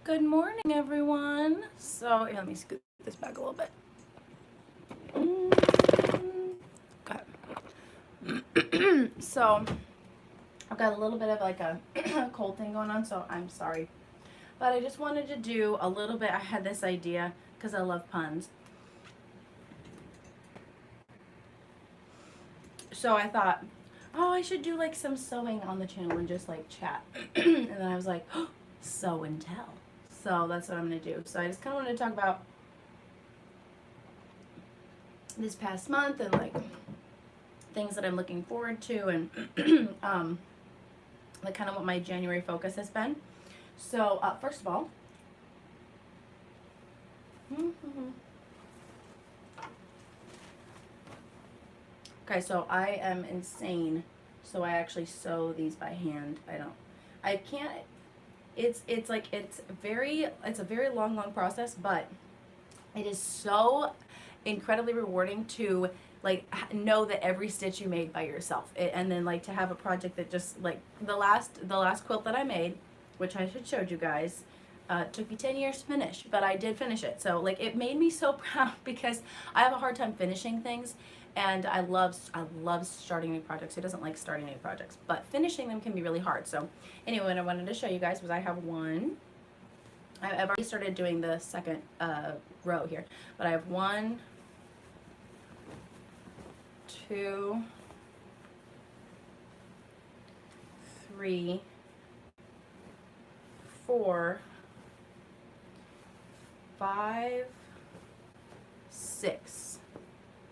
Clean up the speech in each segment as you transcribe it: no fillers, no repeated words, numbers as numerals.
Good morning, everyone. So, here, let me scoot this back a little bit. Okay. So, I've got a little bit of like a cold thing going on, so I'm sorry. But I just wanted to do a little bit. I had this idea because I love puns. So, I thought, oh, I should do like some sewing on the channel and just like chat. And then I was like, oh, sew and tell. So, that's what I'm going to do. So, I just kind of wanted to talk about this past month and like things that I'm looking forward to and like kind of what my January focus has been. So first of all, okay, so I am insane. So I actually sew these by hand. I can't. It's like it's a very long process, but it is so incredibly rewarding to like know that every stitch you made by yourself and then like to have a project that just like the last quilt that I made, which I should showed you guys, took me 10 years to finish, but I did finish it. So like it made me so proud because I have a hard time finishing things, and I love starting new projects. Who doesn't like starting new projects? But finishing them can be really hard. So anyway, what I wanted to show you guys was I have one. I've already started doing the second row here, but I have 1, 2, 3, 4, 5, 6.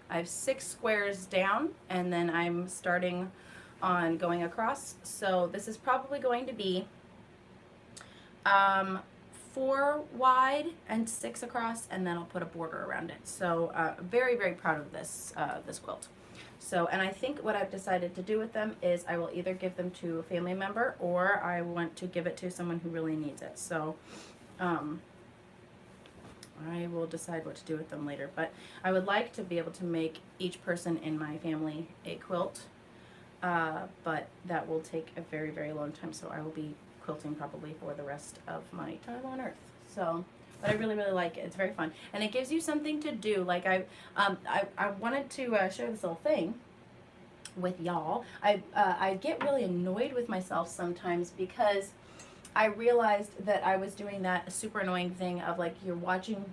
I have 6 squares down, and then I'm starting on going across. So this is probably going to be 4 wide and 6 across, and then I'll put a border around it. So very, very proud of this quilt. So, and I think what I've decided to do with them is I will either give them to a family member or I want to give it to someone who really needs it. So I will decide what to do with them later. But I would like to be able to make each person in my family a quilt. But that will take a very, very long time. So I will be quilting probably for the rest of my time on Earth. So, but I really, really like it. It's very fun, and it gives you something to do. Like I wanted to share this little thing with y'all. I get really annoyed with myself sometimes because I realized that I was doing that super annoying thing of like you're watching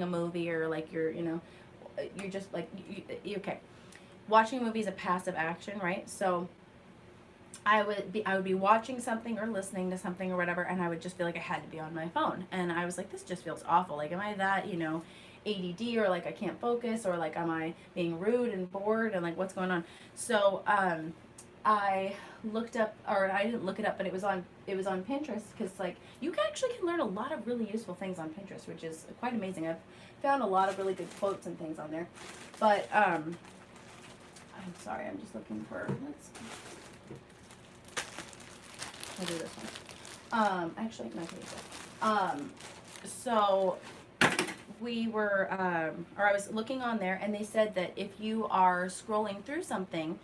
a movie, or like you're just like okay, watching a movie is a passive action, right? So I would be watching something or listening to something or whatever, and I would just feel like I had to be on my phone, and I was like, this just feels awful. Like, am I that ADD, or like I can't focus, or like am I being rude and bored, and like what's going on? So I looked up, or I didn't look it up, but it was on Pinterest, because like you actually can learn a lot of really useful things on Pinterest, which is quite amazing. I've found a lot of really good quotes and things on there, but I'm sorry, I'm just looking for I'll do this one. Actually, no, so we were, or I was looking on there, and they said that if you are scrolling through something,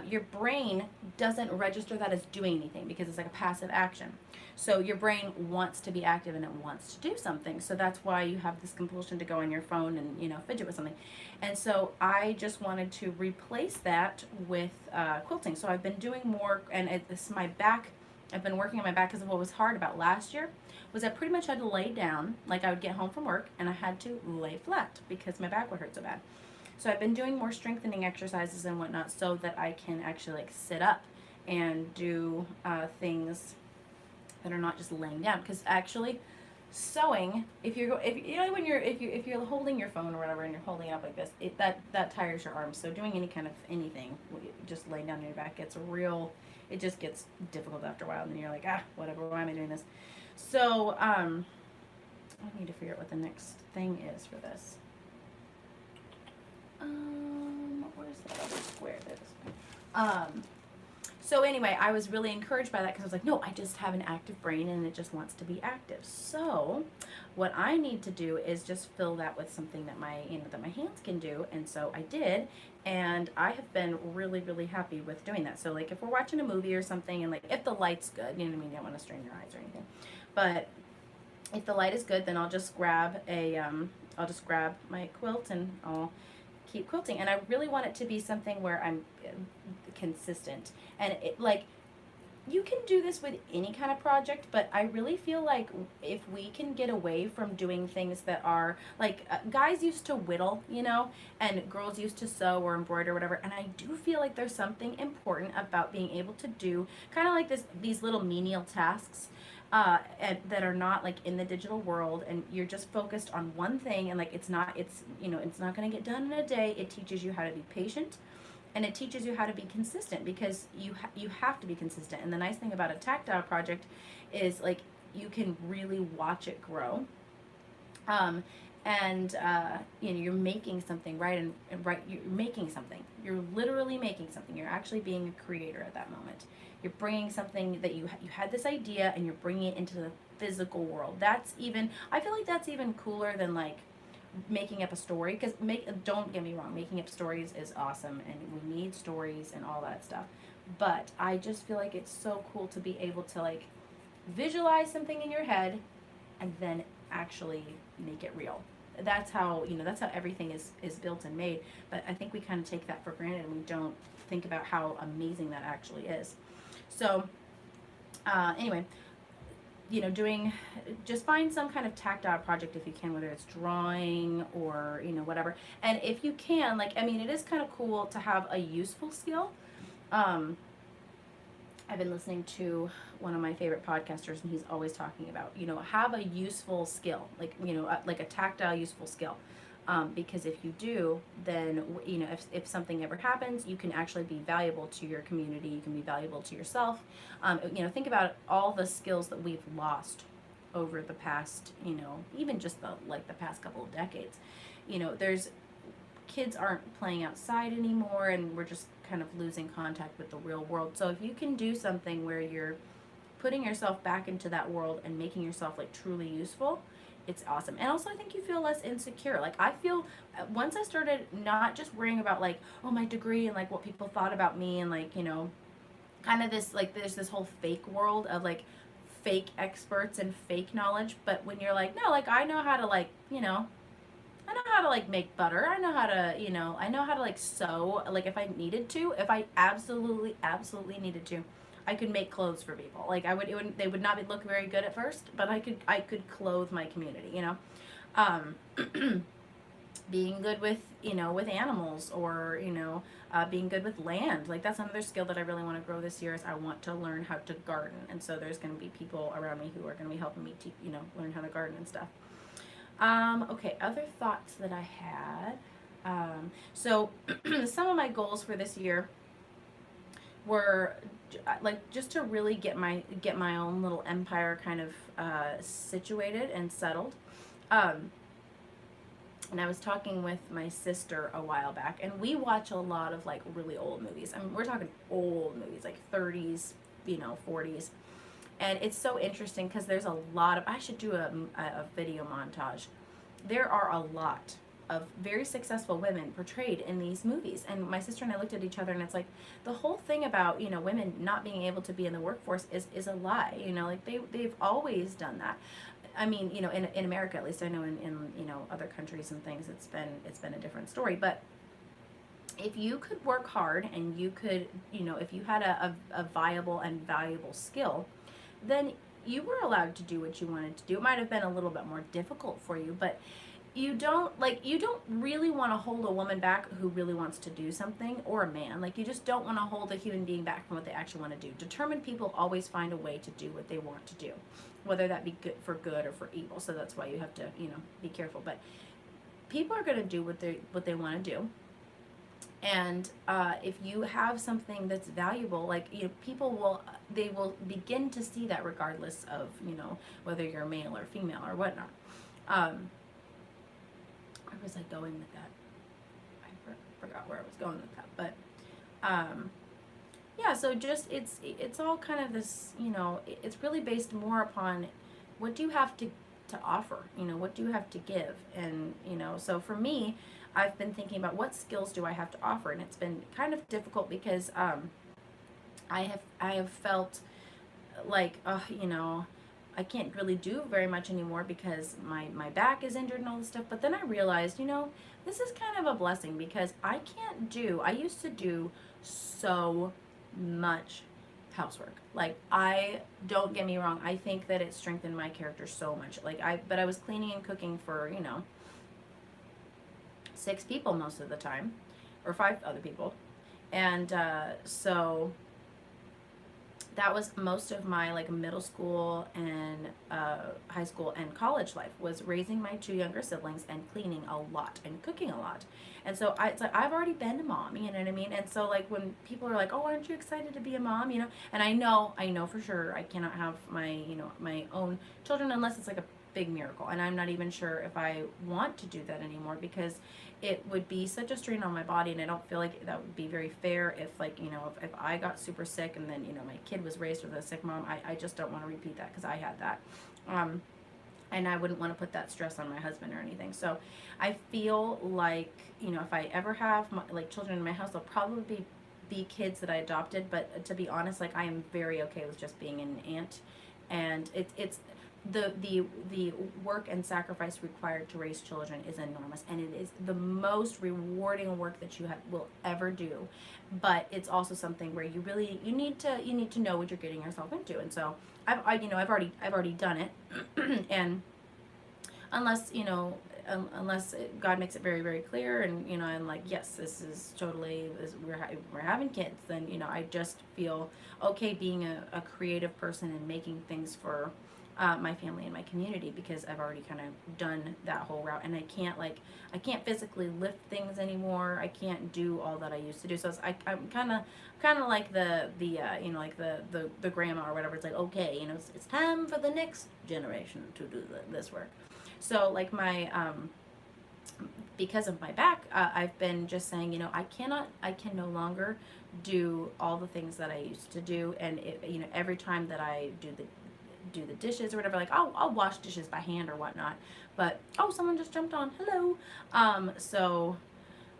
your brain doesn't register that as doing anything because it's like a passive action. So your brain wants to be active and it wants to do something. So that's why you have this compulsion to go on your phone and fidget with something. And so I just wanted to replace that with quilting. So I've been doing more, and it's my back. I've been working on my back because of what was hard about last year was I pretty much had to lay down. Like I would get home from work and I had to lay flat because my back would hurt so bad. So I've been doing more strengthening exercises and whatnot so that I can actually like sit up and do things that are not just laying down. Because actually, sewing, if you're holding your phone or whatever and you're holding it up like this, that tires your arms. So doing anything, just laying down on your back gets real. It just gets difficult after a while, and then you're like, whatever. Why am I doing this? So I need to figure out what the next thing is for this. Where's that other square? So anyway, I was really encouraged by that because I was like, no, I just have an active brain and it just wants to be active. So what I need to do is just fill that with something that my hands can do. And so I did, and I have been really, really happy with doing that. So like if we're watching a movie or something, and like if the light's good, you know what I mean, you don't want to strain your eyes or anything. But If the light is good, then I'll just grab I'll just grab my quilt and I'll keep quilting. And I really want it to be something where I'm consistent. And it, like, you can do this with any kind of project, but I really feel like if we can get away from doing things that are like guys used to whittle, and girls used to sew or embroider or whatever, and I do feel like there's something important about being able to do kind of like these little menial tasks and that are not like in the digital world, and you're just focused on one thing, and like it's not going to get done in a day. It teaches you how to be patient, and it teaches you how to be consistent, because you have to be consistent. And the nice thing about a tactile project is like you can really watch it grow. um, and you're making something, right? And right, you're making something, you're literally making something, you're actually being a creator at that moment. You're bringing something that you had this idea, and you're bringing it into the physical world. That's even, I feel like that's even cooler than like making up a story, because don't get me wrong, making up stories is awesome, and we need stories and all that stuff, but I just feel like it's so cool to be able to like visualize something in your head and then actually make it real. That's how everything is built and made, but I think we kind of take that for granted, and we don't think about how amazing that actually is. So anyway, doing, just find some kind of tactile project if you can, whether it's drawing or, whatever. And if you can, like, I mean, it is kind of cool to have a useful skill. Um, I've been listening to one of my favorite podcasters, and he's always talking about, have a useful skill, like, like a tactile useful skill. Because if you do, then, if something ever happens, you can actually be valuable to your community. You can be valuable to yourself. Think about all the skills that we've lost over the past, even just the past couple of decades. There's kids aren't playing outside anymore, and we're just kind of losing contact with the real world. So if you can do something where you're putting yourself back into that world and making yourself like truly useful, it's awesome. And also I think you feel less insecure. Like I feel once I started not just worrying about like, oh, my degree and like what people thought about me, and like, kind of this, like, there's this whole fake world of like fake experts and fake knowledge. But when you're like, no, like I know how to like, I know how to like make butter. I know how to, I know how to like sew. Like if I needed to, if I absolutely, absolutely needed to, I could make clothes for people. Like they would not look very good at first, but I could clothe my community, Um, being good with, with animals, or, being good with land. Like that's another skill that I really want to grow this year, is I want to learn how to garden. And so there's going to be people around me who are going to be helping me to, learn how to garden and stuff. Okay, other thoughts that I had. So some of my goals for this year were like just to really get my own little empire kind of situated and settled. And I was talking with my sister a while back, and we watch a lot of like really old movies. I mean, we're talking old movies, like 30s, 40s. And it's so interesting because there's a lot of, I should do a video montage. There are a lot of very successful women portrayed in these movies. And my sister and I looked at each other, and it's like, the whole thing about, women not being able to be in the workforce is a lie. Like they've always done that. I mean, in America, at least. I know in other countries and things, it's been a different story. But if you could work hard, and you could, if you had a viable and valuable skill, then you were allowed to do what you wanted to do. It might have been a little bit more difficult for you, but you don't really want to hold a woman back who really wants to do something, or a man. Like you just don't want to hold a human being back from what they actually want to do. Determined people always find a way to do what they want to do, whether that be good or for evil. So that's why you have to, be careful. But people are going to do what they want to do. And if you have something that's valuable, like, people will begin to see that regardless of, whether you're male or female or whatnot. Where was I going with that? I forgot where I was going with that. But yeah, so just it's all kind of this, it's really based more upon what do you have to offer, what do you have to give. And so for me, I've been thinking about what skills do I have to offer, and it's been kind of difficult because I have felt like, I I can't really do very much anymore because my back is injured and all this stuff. But then I realized, this is kind of a blessing because I used to do so much housework. Like, don't get me wrong, I think that it strengthened my character so much. But I was cleaning and cooking for, 6 people most of the time, or 5 other people. And so that was most of my like middle school and high school and college life, was raising my 2 younger siblings and cleaning a lot and cooking a lot. And so it's like I've already been a mom, you know what I mean? And so like when people are like, "Oh, aren't you excited to be a mom?" And I know for sure I cannot have my my own children unless it's like a big miracle. And I'm not even sure if I want to do that anymore, because it would be such a strain on my body, and I don't feel like that would be very fair if if I got super sick and then my kid was raised with a sick mom. I just don't want to repeat that, because I had that, and I wouldn't want to put that stress on my husband or anything. So I feel like if I ever have children in my house, they'll probably be kids that I adopted. But to be honest, like, I am very okay with just being an aunt, and it's the work and sacrifice required to raise children is enormous, and it is the most rewarding work that you will ever do. But it's also something where you need to know what you're getting yourself into. And so I've already done it, and unless God makes it very, very clear, and I'm like, yes, this is totally we're having kids, then I just feel okay being a creative person and making things for my family and my community, because I've already kind of done that whole route, and I can't physically lift things anymore. I can't do all that I used to do. So I'm kind of like the grandma or whatever. It's like, okay, it's time for the next generation to do this work. So like because of my back, I've been just saying, I can no longer do all the things that I used to do. And every time that I do the dishes or whatever, like I'll wash dishes by hand or whatnot, but someone just jumped on, hello. So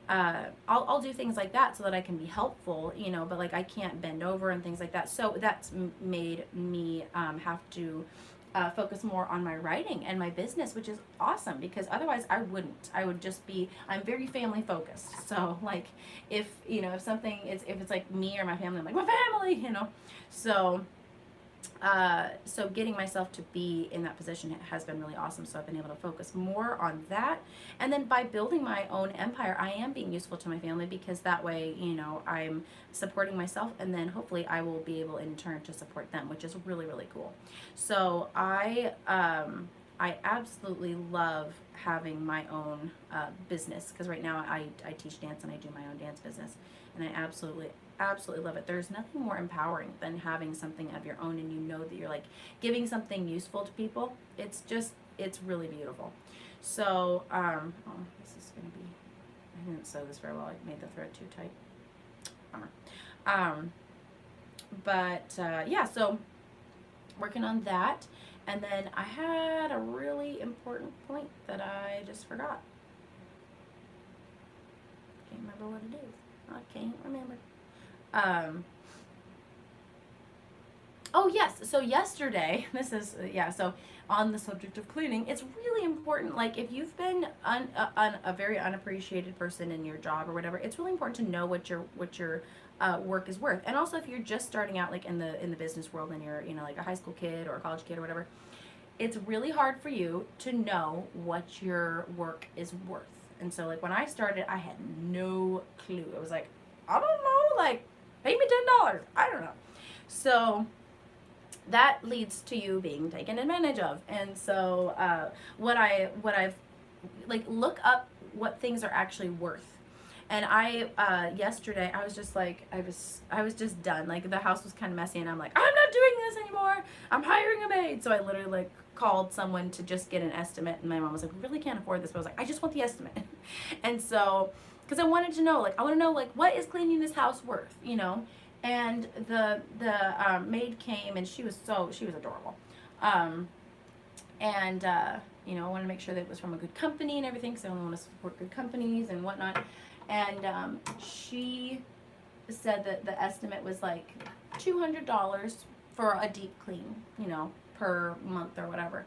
I'll do things like that so that I can be helpful, but like I can't bend over and things like that. So that's made me have to focus more on my writing and my business, which is awesome, because otherwise I would just be, I'm very family focused. So like if it's like me or my family, I'm like, my family, so getting myself to be in that position has been really awesome. So I've been able to focus more on that. And then by building my own empire, I am being useful to my family, because that way, I'm supporting myself, and then hopefully I will be able in turn to support them, which is really, really cool. So I absolutely love having my own business, because right now I teach dance and I do my own dance business, and I absolutely love it. There's nothing more empowering than having something of your own, and that you're like giving something useful to people. It's really beautiful. So this is gonna be, I didn't sew this very well. I made the thread too tight. Bummer. Yeah, so working on that. And then I had a really important point that I just forgot. Can't remember what it is. I can't remember. Oh yes, so yesterday, so on the subject of cleaning, it's really important, like if you've been a very unappreciated person in your job or whatever, it's really important to know what your work is worth. And also if you're just starting out like in the business world, and you're like a high school kid or a college kid or whatever, it's really hard for you to know what your work is worth. And so like when I started, I had no clue. It was like, I don't know, like pay me $10. I don't know. So that leads to you being taken advantage of. And so what I've like, look up what things are actually worth. And yesterday I was just like, I was just done. Like the house was kind of messy, and I'm like, I'm not doing this anymore. I'm hiring a maid. So I literally like called someone to just get an estimate, and my mom was like, we really can't afford this. But I was like, I just want the estimate. And so, because I wanted to know, like, I want to know, like, what is cleaning this house worth, And the maid came, and she was adorable. And I wanted to make sure that it was from a good company and everything, because I only want to support good companies and whatnot. And she said that the estimate was like $200 for a deep clean, per month or whatever.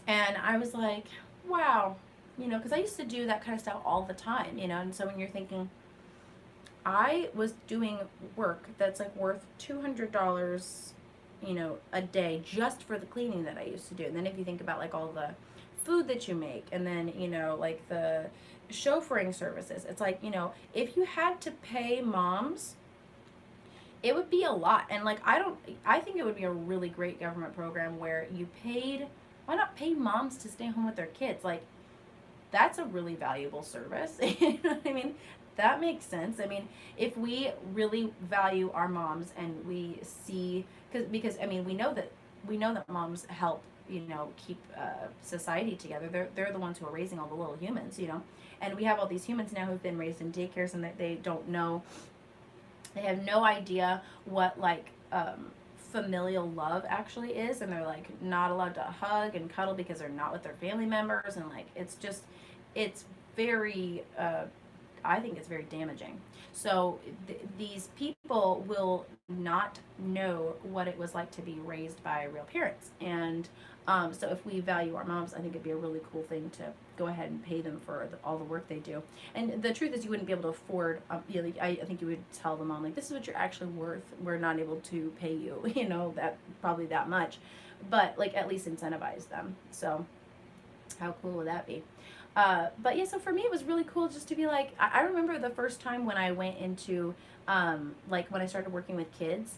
And I was like, wow, because I used to do that kind of stuff all the time, and so when you're thinking, I was doing work that's like worth $200, a day just for the cleaning that I used to do. And then if you think about like all the food that you make, and then, like the chauffeuring services, it's like, if you had to pay moms, it would be a lot. And like, I think it would be a really great government program where you paid, why not pay moms to stay home with their kids? Like, that's a really valuable service. You know what I mean? That makes sense. I mean, if we really value our moms and we see, because I mean, we know that moms help, keep society together. They're the ones who are raising all the little humans, and we have all these humans now who've been raised in daycares, and that they don't know, they have no idea what like familial love actually is, and they're like not allowed to hug and cuddle because they're not with their family members, and like it's very I think it's very damaging. So these people will not know what it was like to be raised by real parents. And so if we value our moms, I think it'd be a really cool thing to go ahead and pay them for all the work they do. And the truth is, you wouldn't be able to afford, like, I think you would tell the mom, like, this is what you're actually worth. We're not able to pay you, that probably that much. But, like, at least incentivize them. So how cool would that be? But yeah, so for me, it was really cool just to be like, I remember the first time when I went into, like when I started working with kids,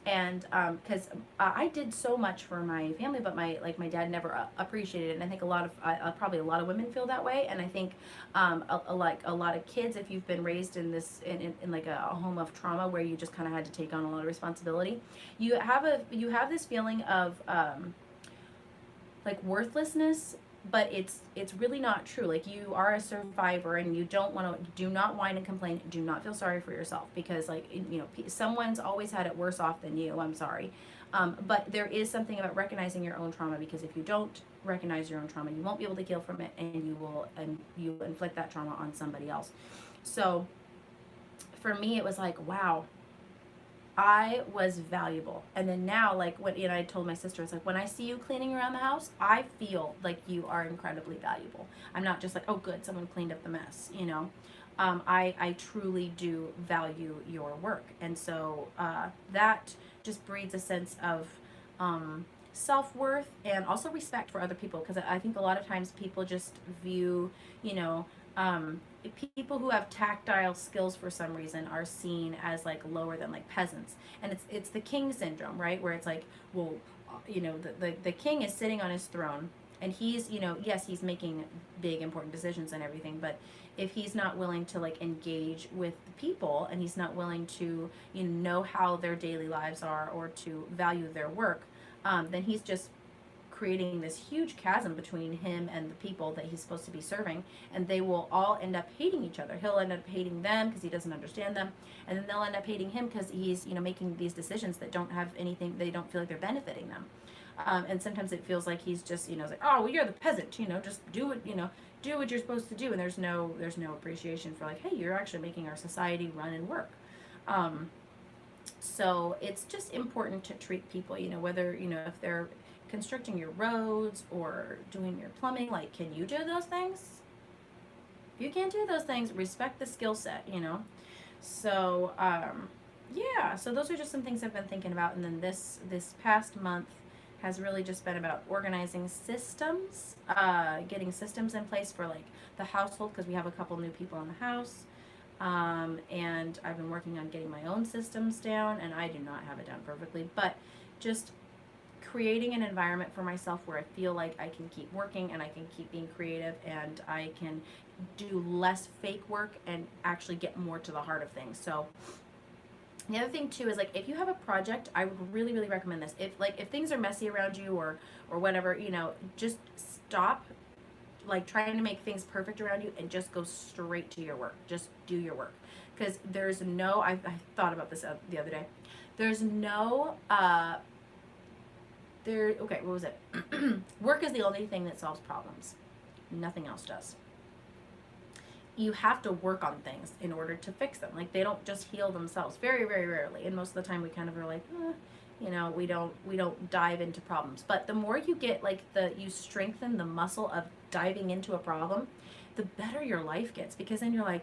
and because I did so much for my family, but my dad never appreciated it, and I think probably a lot of women feel that way, and I think like a lot of kids, if you've been raised in this in like a home of trauma where you just kind of had to take on a lot of responsibility, you have this feeling of like worthlessness, but it's really not true. Like, you are a survivor, and you do not whine and complain, do not feel sorry for yourself, because like, someone's always had it worse off than you. I'm sorry. But there is something about recognizing your own trauma, because if you don't recognize your own trauma, you won't be able to heal from it, and you will inflict that trauma on somebody else. So for me, it was like, wow, I was valuable. And then now, like, when I told my sister, it's like, when I see you cleaning around the house, I feel like you are incredibly valuable. I'm not just like, oh, good, someone cleaned up the mess. I truly do value your work, and so that just breeds a sense of self-worth, and also respect for other people, because I think a lot of times people just view, people who have tactile skills for some reason are seen as like lower than like peasants, and it's the king syndrome, right? Where it's like, well, the king is sitting on his throne, and he's, yes, he's making big important decisions and everything, but if he's not willing to like engage with the people, and he's not willing to know how their daily lives are, or to value their work, then he's just creating this huge chasm between him and the people that he's supposed to be serving, and they will all end up hating each other. He'll end up hating them because he doesn't understand them, and then they'll end up hating him because he's making these decisions that don't have anything, they don't feel like they're benefiting them. And sometimes it feels like he's just like, oh, well, you're the peasant, just do what do what you're supposed to do, and there's no appreciation for like, hey, you're actually making our society run and work. So it's just important to treat people, whether if they're constructing your roads or doing your plumbing, like, can you do those things? If you can't do those things, respect the skill set, So yeah, so those are just some things I've been thinking about. And then this past month has really just been about organizing systems, getting systems in place for like the household, because we have a couple new people in the house. And I've been working on getting my own systems down, and I do not have it down perfectly, but just creating an environment for myself where I feel like I can keep working, and I can keep being creative, and I can do less fake work and actually get more to the heart of things. So the other thing too is, like, if you have a project, I would really, really recommend this. If things are messy around you, or whatever, just stop like trying to make things perfect around you, and just go straight to your work. Just do your work, because there's no, I thought about this the other day. There's no okay, what was it? Work is the only thing that solves problems. Nothing else does. You have to work on things in order to fix them. Like, they don't just heal themselves. Very, very rarely. And most of the time we kind of are like, We don't dive into problems. But the more you get, like, you strengthen the muscle of diving into a problem, the better your life gets, because then you're like,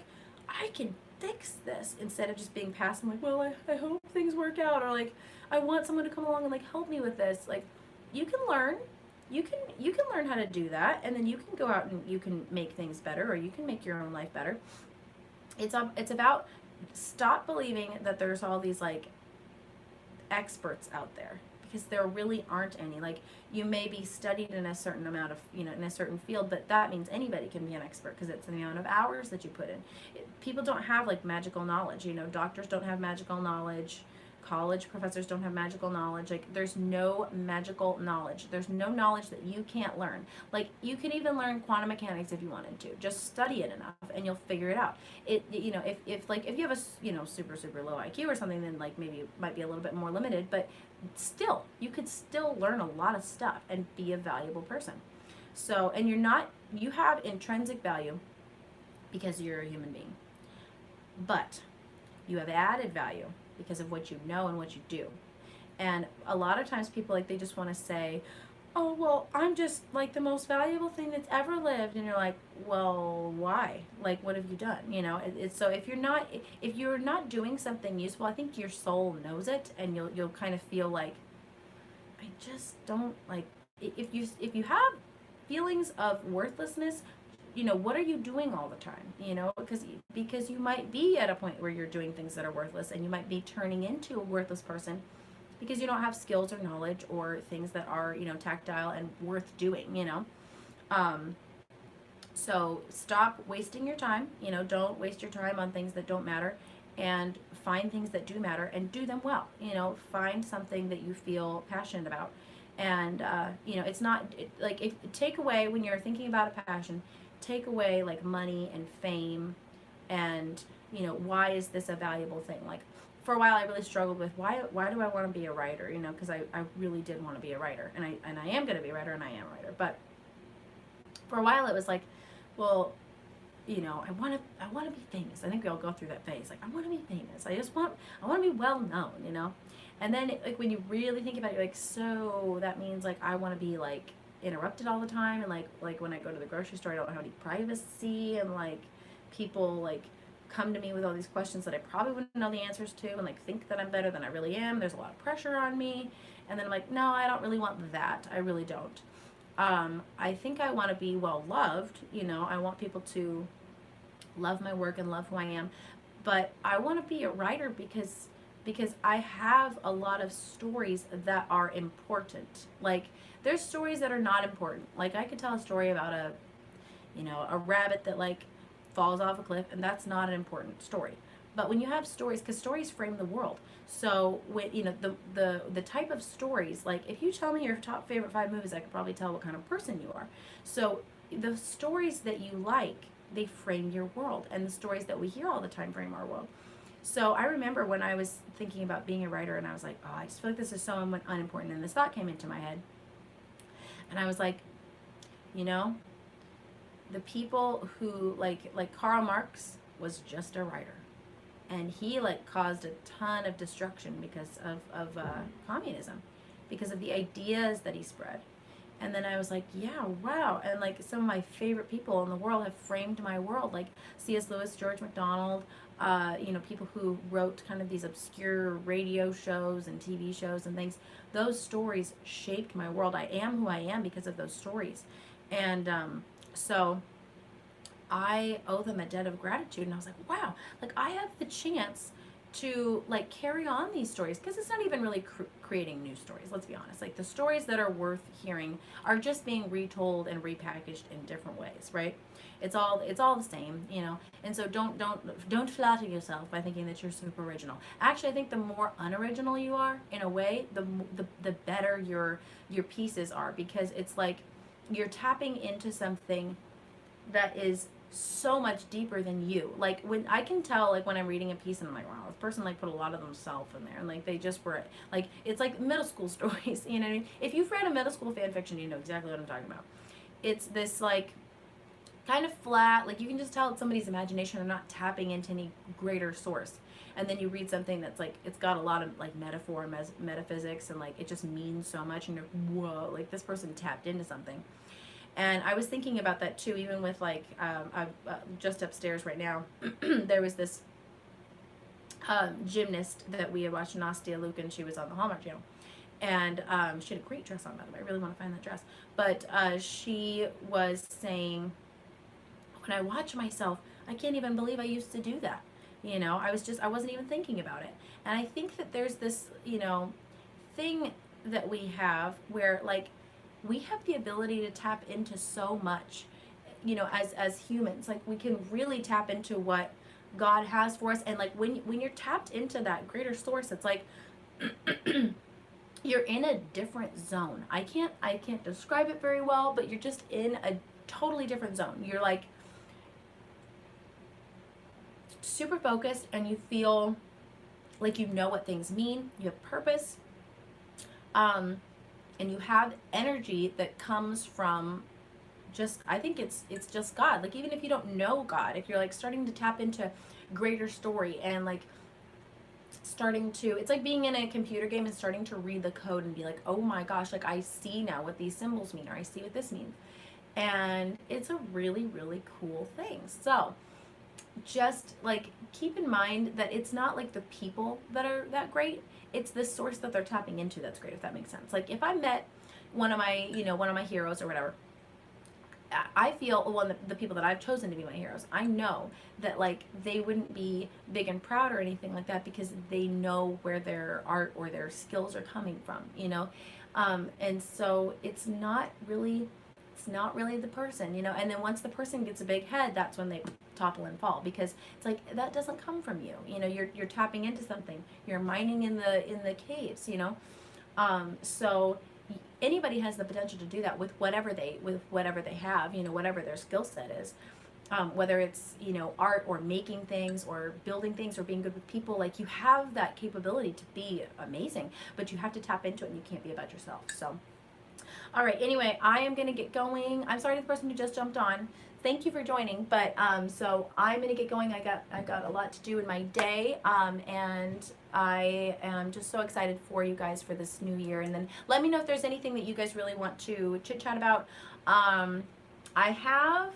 I can fix this, instead of just being passive, like, well, I hope things work out, or like, I want someone to come along and like help me with this. Like, you can learn. You can learn how to do that, and then you can go out and you can make things better, or you can make your own life better. It's about, stop believing that there's all these like experts out there, because there really aren't any. Like, you may be studied in a certain amount of, in a certain field, but that means anybody can be an expert, because it's the amount of hours that you put in. People don't have like magical knowledge. Doctors don't have magical knowledge. College professors don't have magical knowledge. Like, there's no magical knowledge. There's no knowledge that you can't learn. Like, you can even learn quantum mechanics if you wanted to. Just study it enough and you'll figure it out. If you have a, super low IQ or something, then like maybe it might be a little bit more limited, but still, you could still learn a lot of stuff and be a valuable person. So, and you have intrinsic value because you're a human being. But you have added value because of what you know and what you do. And a lot of times people, like, they just want to say, oh, well, I'm just like the most valuable thing that's ever lived. And you're like, well, why? Like, what have you done? So if you're not doing something useful, I think your soul knows it, and you'll kind of feel like, I just don't, like, if you have feelings of worthlessness, what are you doing all the time? Because you might be at a point where you're doing things that are worthless, and you might be turning into a worthless person because you don't have skills or knowledge or things that are, tactile and worth doing. So stop wasting your time. Don't waste your time on things that don't matter, and find things that do matter and do them well. Find something that you feel passionate about. And it's not like, if take away, when you're thinking about a passion, take away like money and fame, and why is this a valuable thing? Like, for a while I really struggled with, why do I want to be a writer? Because I really did want to be a writer, and I am going to be a writer, and I am a writer. But for a while it was like, well, I want to be famous. I think we all go through that phase. Like, I want to be famous. I want to be well known. And then like, when you really think about it, you're like, so that means like I want to be like interrupted all the time, and like when I go to the grocery store, I don't have any privacy, and like people like come to me with all these questions that I probably wouldn't know the answers to, and like think that I'm better than I really am. There's a lot of pressure on me, and then I'm like, no, I don't really want that. I really don't. I think I want to be well loved. I want people to love my work and love who I am, but I want to be a writer because I have a lot of stories that are important. Like, there's stories that are not important. Like, I could tell a story about a rabbit that like falls off a cliff, and that's not an important story. But when you have stories, because stories frame the world. So when the type of stories, like if you tell me your top favorite 5 movies, I could probably tell what kind of person you are. So the stories that you like, they frame your world, and the stories that we hear all the time frame our world. So I remember when I was thinking about being a writer, and I was like, oh, I just feel like this is so unimportant, and this thought came into my head, and I was like, the people who like Karl Marx was just a writer, and he like caused a ton of destruction because of communism, because of the ideas that he spread. And then I was like, yeah, wow. And like, some of my favorite people in the world have framed my world, like C.S. Lewis, George MacDonald, people who wrote kind of these obscure radio shows and TV shows and things. Those stories shaped my world. I am who I am because of those stories. And so I owe them a debt of gratitude. And I was like, wow, like I have the chance to like carry on these stories, because it's not even really creating new stories, let's be honest. Like, the stories that are worth hearing are just being retold and repackaged in different ways, right? It's all the same, and so don't flatter yourself by thinking that you're super original. Actually, I think the more unoriginal you are, in a way, the better your pieces are, because it's like you're tapping into something that is so much deeper than you. Like, when I can tell, like when I'm reading a piece and I'm like, wow, this person like put a lot of themselves in there, and like they just were like, it's like middle school stories, you know what I mean? If you've read a middle school fan fiction, you know exactly what I'm talking about. It's this like kind of flat, like you can just tell it's somebody's imagination. They're not tapping into any greater source. and then you read something that's like it's got a lot of like metaphor and metaphysics, and like it just means so much, and you're whoa, like this person tapped into something. And I was thinking about that too, even with like just upstairs right now. There was this gymnast that we had watched, Nastia Luke, and she was on the Hallmark Channel. And she had a great dress on, by the way. I really want to find that dress. But she was saying, when I watch myself, I can't even believe I used to do that. You know, I wasn't even thinking about it. And I think that there's this, you know, thing that we have where, like, we have the ability to tap into so much, you know, as humans. Like, we can really tap into what God has for us. And, like, when you're tapped into that greater source, it's like, you're in a different zone. I can't describe it very well, but you're just in a totally different zone. You're like super focused, and you feel like you know what things mean. You have purpose, and you have energy that comes from just, I think it's just God. Like, even if you don't know God, if you're like starting to tap into greater story, and like starting to, it's like being in a computer game and starting to read the code and be like, oh my gosh, like I see now what these symbols mean, or I see what this means. And it's a really, really cool thing. So just like keep in mind that it's not like the people that are that great, it's the source that they're tapping into that's great, if that makes sense. Like, if I met one of my, you know, one of my heroes or whatever, I feel, well, the people that I've chosen to be my heroes, I know that like they wouldn't be big and proud or anything like that, because they know where their art or their skills are coming from, you know. And so it's not really the person, you know. And then once the person gets a big head, that's when they topple and fall, because it's like that doesn't come from you, you know. You're tapping into something, you're mining in the caves, you know. So anybody has the potential to do that with whatever they have, you know, whatever their skill set is, whether it's, you know, art or making things or building things or being good with people. Like, you have that capability to be amazing, but you have to tap into it, and you can't be about yourself. So all right, anyway, I am going to get going. I'm sorry to the person who just jumped on. Thank you for joining, but so I'm going to get going. I got a lot to do in my day, and I am just so excited for you guys for this new year. And then let me know if there's anything that you guys really want to chit chat about. I have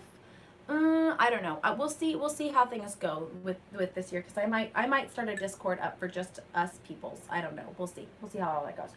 I don't know. We'll see. We'll see how things go with this year, because I might start a Discord up for just us peoples. I don't know. We'll see. We'll see how all that goes.